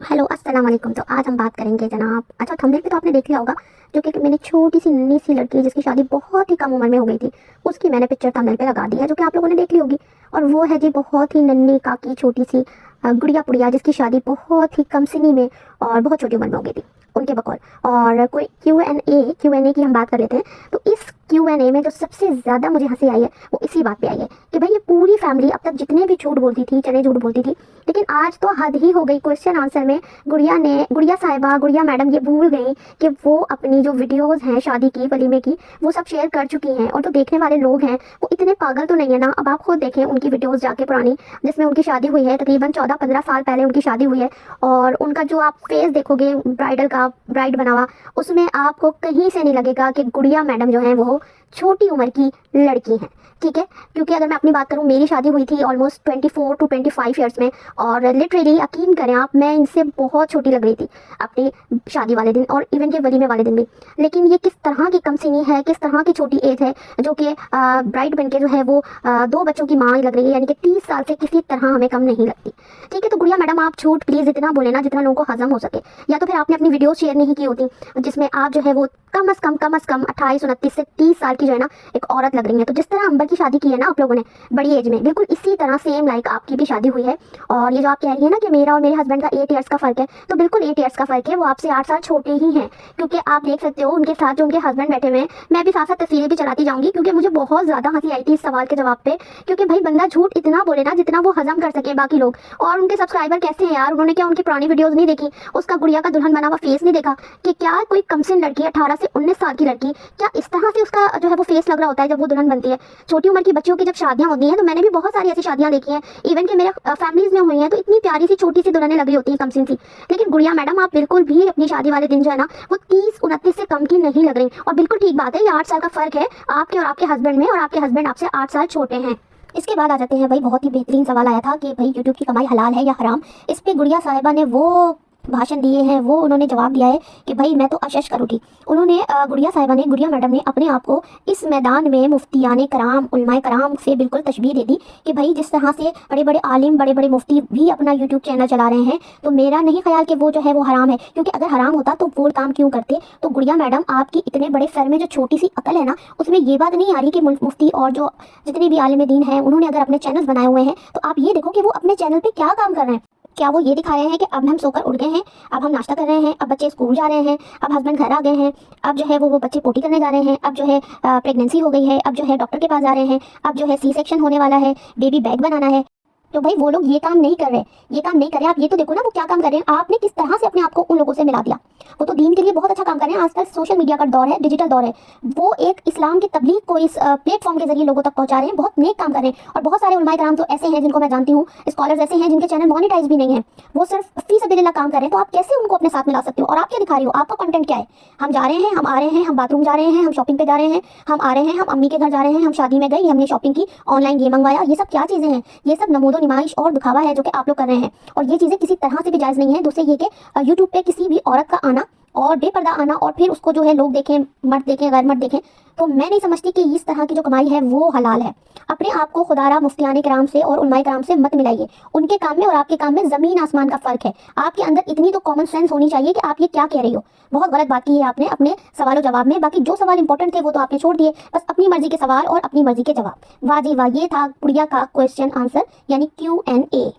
Hello अस्सलाम वालेकुम। तो आज हम बात करेंगे जनाब, अच्छा थंबनेल पे तो आपने देख लिया होगा, जो कि मैंने छोटी सी नन्ही सी लड़की जिसकी शादी बहुत ही कम उम्र में हो गई थी, उसकी मैंने पिक्चर थंबनेल पे लगा दी है, जो कि आप लोगों ने देख ली होगी। और वो है जी बहुत ही नन्ही काकी छोटी सी गुड़िया पुड़िया, जिसकी शादी बहुत ही कम सिनी में और बहुत छोटी उम्र में हो गई थी उनके बकौल। और कोई क्यू एन ए की हम बात कर लेते हैं। तो इस Q&A में जो सबसे ज़्यादा मुझे हंसी आई है वो इसी बात पे आई है कि भाई ये पूरी फैमिली अब तक जितने भी झूठ बोलती थी, चने झूठ बोलती थी, लेकिन आज तो हद ही हो गई। क्वेश्चन आंसर में गुड़िया साहिबा, गुड़िया मैडम ये भूल गई कि वो अपनी जो वीडियोस हैं शादी की, वलीमे की, वो सब शेयर कर चुकी हैं। और जो देखने वाले लोग हैं वो इतने पागल तो नहीं है ना। अब आप खुद देखें उनकी वीडियोस जाके पुरानी, जिसमें उनकी शादी हुई है तकरीबन 14-15 साल पहले उनकी शादी हुई है। और उनका जो आप फेस देखोगे ब्राइडल का, ब्राइड बना हुआ, उसमें आपको कहीं से नहीं लगेगा कि गुड़िया मैडम जो है वो छोटी उम्र की लड़की हैं। ठीक है, क्योंकि अगर मैं अपनी बात करूं, मेरी शादी हुई थी ऑलमोस्ट 24 to 25 ईयर्स में, और लिटरली यकीन करें आप, मैं इनसे बहुत छोटी लग रही थी अपनी शादी वाले दिन और इवन के वलीमे वाले दिन भी। लेकिन ये किस तरह की कमसिनी है, किस तरह की छोटी एज है, जो कि ब्राइड बन के जो है वो 2 बच्चों की माँ लग रही है, यानी कि 30 साल से किसी तरह हमें कम नहीं लगती। ठीक है, तो गुड़िया मैडम आप झूठ प्लीज़ इतना बोले ना जितना लोगों को हजम हो सके, या तो फिर आपने अपनी वीडियो शेयर नहीं की होती जिसमें आप जो है वो कम अज़ कम 28, 29 से 30 साल की जो है ना एक औरत लग रही है। तो जिस तरह अंबर की शादी की है ना आप लोगों ने बड़ी एज में, बिल्कुल इसी तरह सेम लाइक आपकी भी शादी हुई है। और ये जो आप कह रही है ना कि मेरा और मेरे हस्बैंड का 8 ईयर्स का फ़र्क है, तो बिल्कुल 8 ईयर्स का फ़र्क है। वो आपसे 8 साल छोटे ही हैं, क्योंकि आप देख सकते हो उनके साथ जो उनके हस्बैंड बैठे हुए हैं। मैं भी साथ साथ तस्वीरें भी चलाती जाऊंगी, क्योंकि मुझे बहुत ज़्यादा हंसी आई थी इस सवाल के जवाब पे। क्योंकि भाई बंदा झूठ इतना बोले ना जितना वो हजम कर सके बाकी लोग। और उनके सब्सक्राइबर कैसे हैं यार, उन्होंने क्या उनकी पुरानी वीडियोज़ नहीं देखी, उसका गुड़िया का दुल्हन बना हुआ फेस नहीं देखा कि क्या कोई कमसिन लड़की 18 से 19 साल की लड़की, क्या इस तरह से उसका जो है वो फेस लग रहा होता है जब वो दुल्हन बनती है। छोटी उम्र की बच्चियों की जब शादियां होती हैं, तो मैंने भी बहुत सारी ऐसी शादियां देखी हैं, इवन कि मेरे फैमिलीज में हुई हैं, तो इतनी प्यारी सी छोटी सी दुल्हनें लग रही होती हैं कमसिन सी। लेकिन गुड़िया मैडम आप बिल्कुल भी अपनी शादी वाले दिन जो है ना वो 30-29 से कम की नहीं लग रही। और बिल्कुल ठीक बात है, ये 8 साल का फर्क है आपके और आपके हस्बैंड में, और आपके हस्बैंड आपसे 8 साल छोटे हैं। इसके बाद आ जाते हैं भाई, बहुत ही बेहतरीन सवाल आया था कि भाई यूट्यूब की कमाई हलाल है या हराम। इस पे गुड़िया साहिबा ने वो भाषण दिए हैं, वो उन्होंने जवाब दिया है कि भाई मैं तो अशश कर उठी। उन्होंने गुड़िया साहिबा ने, गुड़िया मैडम ने अपने आप को इस मैदान में मुफ्तियाने कराम, उलमाए कराम से बिल्कुल तशबीह दे दी कि भाई जिस तरह से बड़े बड़े आलिम, बड़े बड़े मुफ्ती भी अपना यूट्यूब चैनल चला रहे हैं, तो मेरा नहीं ख्याल कि वो जो है वो हराम है। क्योंकि अगर हराम होता तो वो काम क्यों करते। तो गुड़िया मैडम आपकी इतने बड़े सर में जो छोटी सी अकल है ना, उसमें ये बात नहीं आ रही कि मुफ्ती और जो जितने भी आलिम दीन हैं उन्होंने अगर अपने चैनल्स बनाए हुए हैं, तो आप ये देखो कि वो अपने चैनल पर क्या काम कर रहे हैं। क्या वो ये दिखा रहे हैं कि अब हम सोकर उठ गए हैं, अब हम नाश्ता कर रहे हैं, अब बच्चे स्कूल जा रहे हैं, अब हस्बैंड घर आ गए हैं, अब जो है वो बच्चे पोटी करने जा रहे हैं, अब जो है प्रेगनेंसी हो गई है, अब जो है डॉक्टर के पास जा रहे हैं, अब जो है सी सेक्शन होने वाला है, बेबी बैग बनाना है। तो भाई वो लोग ये काम नहीं कर रहे, ये काम नहीं कर रहे। आप ये तो देखो ना वो क्या काम कर रहे हैं, आपने किस तरह से अपने आप को उन लोगों से मिला दिया। वो तो दीन के लिए बहुत अच्छा काम कर रहे हैं। आजकल सोशल मीडिया का दौर है, डिजिटल दौर है, वो एक इस्लाम की तबलीग को इस प्लेटफॉर्म के जरिए लोगों तक पहुंचा रहे हैं। बहुत नेक काम कर रहे हैं। और बहुत सारे उलमाए कराम तो ऐसे हैं जिनको मैं जानती हूँ, स्कॉलर्स ऐसे हैं जिनके चैनल मोनेटाइज भी नहीं है, वो सिर्फ फी सबिलिल्लाह काम कर रहे हैं। तो आप कैसे उनको अपने साथ मिला सकते हो। और आप क्या दिखा रहे हो, आपका कंटेंट क्या है। हम जा रहे हैं, हम आ रहे हैं, हम बाथरूम जा रहे हैं, हम शॉपिंग पे जा रहे हैं, हम आ रहे हैं, हम अम्मी के घर जा रहे हैं, हम शादी में गई, हमने शॉपिंग की, ऑनलाइन ये मंगवाया, ये सब क्या चीज़ें हैं। ये सब नमूदो निमाइश और दिखावा है जो कि आप लोग कर रहे हैं। और ये चीज़ें किसी तरह से भी जायज़ नहीं है। दूसरे ये कि यूट्यूब पे किसी भी औरत का आना और बेपर्दा आना, और फिर उसको जो है लोग देखें, मर्द देखें, गैर मर्द देखें, तो मैं नहीं समझती कि इस तरह की जो कमाई है वो हलाल है। अपने आप को खुदारा मुफ्तियाने कराम से और उलमाए कराम से मत मिलाइए। उनके काम में और आपके काम में ज़मीन आसमान का फ़र्क है। आपके अंदर इतनी तो कॉमन सेंस होनी चाहिए कि आप ये क्या कह रही हो। बहुत गलत बात की है आपने अपने सवालों जवाब में। बाकी जो सवाल इंपॉर्टेंट थे वो तो आपने छोड़ दिए, बस अपनी मर्जी के सवाल और अपनी मर्जी के जवाब। वाह जी वाह, ये था गुड़िया का क्वेश्चन आंसर यानी Q&A।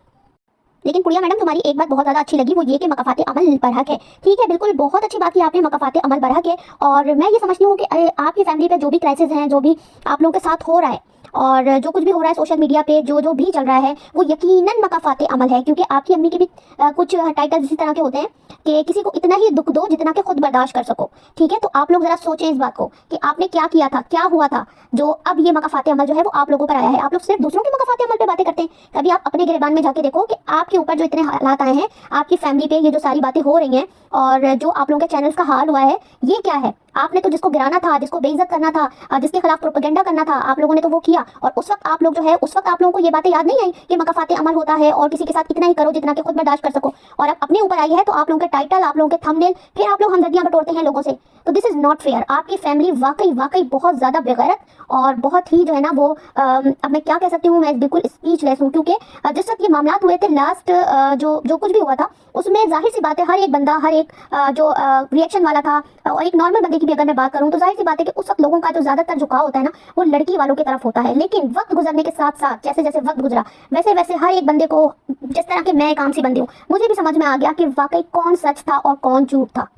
लेकिन पुड़िया मैडम तुम्हारी एक बात बहुत ज़्यादा अच्छी लगी, वो ये कि मकाफाते अमल बरहक है। ठीक है, बिल्कुल बहुत अच्छी बात की आपने, मकाफाते अमल बरहक है। और मैं ये समझती हूँ कि आपकी फैमिली पे जो भी क्राइसिस हैं, जो भी आप लोगों के साथ हो रहा है, और जो कुछ भी हो रहा है सोशल मीडिया पे, जो भी चल रहा है, वो यकीनन मकाफाते अमल है। क्योंकि आपकी अम्मी के भी कुछ टाइटल्स इसी तरह के होते हैं कि किसी को इतना ही दुख दो जितना कि खुद बर्दाश्त कर सको। ठीक है, तो आप लोग ज़रा सोचें इस बात को कि आपने क्या किया था, क्या हुआ था, जो अब ये मकाफाते अमल जो है वो आप लोगों पर आया है। आप लोग सिर्फ दूसरों के मकाफाते अमल पे बातें करते हैं। कभी आप अपने गिरबान में जाके देखो कि आपके ऊपर जो इतने हालात आए हैं, आपकी फैमिली पे ये जो सारी बातें हो रही हैं, और जो आप लोगों के चैनल्स का हाल हुआ है, ये क्या है। आपने तो जिसको गिराना था, जिसको बेइज्जत करना था, जिसके खिलाफ प्रोपेगेंडा करना था, आप लोगों ने तो वो किया। और उस वक्त आप लोग जो है, उस वक्त आप लोगों को ये बातें याद नहीं आई कि मकाफाते अमल होता है और किसी के साथ इतना ही करो जितना कि खुद बर्दाश्त कर सको। और अब अपने ऊपर आई है तो आप लोगों के टाइटल, आप लोगों के थंबनेल, फिर आप लोग हमदर्दियां बटोरते हैं लोगों से। तो दिस इज़ नॉट फेयर। आपकी फैमिली वाकई वाकई बहुत ज़्यादा बेगैरत और बहुत ही जो है ना वो अब मैं क्या कह सकती हूँ, मैं बिल्कुल स्पीचलेस हूँ। क्योंकि जिस वक्त ये मामला हुए थे लास्ट, जो कुछ भी हुआ था उसमें जाहिर सी बात है हर एक बंदा, हर एक जो रिएक्शन वाला था और एक नॉर्मल बंदे की भी अगर मैं बात करूँ तो जाहिर सी बात है कि उस वक्त लोगों का जो ज़्यादातर झुकाव होता है ना वो लड़की वालों की तरफ होता है। लेकिन वक्त गुजरने के साथ साथ जैसे जैसे वक्त गुजरा वैसे वैसे हर एक बंदे को, जिस तरह के मैं एक आम सी बंदी हूँ, मुझे भी समझ में आ गया कि वाकई कौन सच था और कौन झूठ था।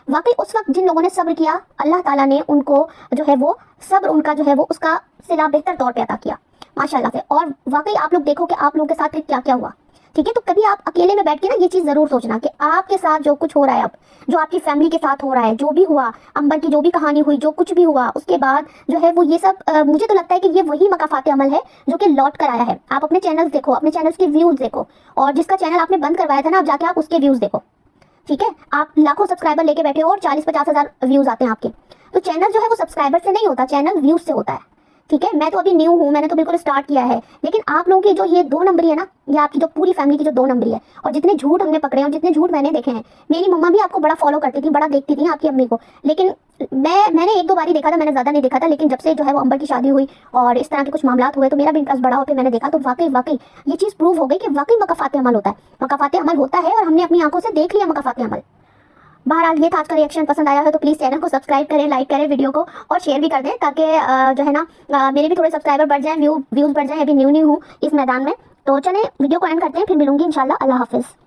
वाकई उस वक्त जिन लोगों ने सब्र किया, अल्लाह ताला ने उनको जो है वो सब्र उनका जो है वो उसका सिला बेहतर तौर पे अता किया माशाल्लाह से। और वाकई आप लोग देखो कि आप लोगों के साथ क्या क्या हुआ, ठीक है। तो कभी आप अकेले में बैठ के ना ये चीज़ ज़रूर सोचना कि आपके साथ जो कुछ हो रहा है, अब जो आपकी फैमिली के साथ हो रहा है, जो भी हुआ, अंबर की जो भी कहानी हुई, जो कुछ भी हुआ उसके बाद जो है वो ये सब मुझे तो लगता है कि ये वही मकाफात अमल है जो कि लौट कर आया है। आप अपने चैनल्स देखो, अपने चैनल्स के व्यूज़ देखो, और जिसका चैनल आपने बंद करवाया था ना, आप जाके आप उसके व्यूज़ देखो, ठीक है। आप लाखों सब्सक्राइबर लेके बैठे हो और 40-50 हज़ार व्यूज़ आते हैं आपके। तो चैनल जो है वो सब्सक्राइबर से नहीं होता, चैनल व्यूज़ से होता है, ठीक है। मैं तो अभी न्यू हूँ, मैंने तो बिल्कुल स्टार्ट किया है, लेकिन आप लोगों की जो ये 2 नंबरी है ना, ये आपकी जो पूरी फैमिली की जो 2 नंबरी है, और जितने झूठ हमने पकड़े और जितने झूठ मैंने देखे हैं। मेरी मम्मा भी आपको बड़ा फॉलो करती थी, बड़ा देखती थी आपकी अम्मी को, लेकिन मैंने 1-2 बार ही देखा था, मैंने ज़्यादा नहीं देखा था। लेकिन जब से जो है वो अंबर की शादी हुई और इस तरह के कुछ मामला हुए तो मेरा भी इंटरेस्ट बड़ा होकर मैंने देखा, तो वाकई वाकई ये चीज़ प्रूव हो गई कि वाकई मकाफात अमल होता है, मकाफात अमल होता है, और हमने अपनी आंखों से देख लिया मकाफात अमल। बहरहाल ये था आज का रिएक्शन। पसंद आया है तो प्लीज़ चैनल को सब्सक्राइब करें, लाइक करें वीडियो को और शेयर भी कर दें, ताकि जो है ना मेरे भी थोड़े सब्सक्राइबर बढ़ जाएं, व्यूज़ बढ़ जाएं। अभी न्यू हूँ इस मैदान में। तो चलें वीडियो को एंड करते हैं, फिर मिलूंगी इंशाल्लाह। अल्लाह हाफिज़।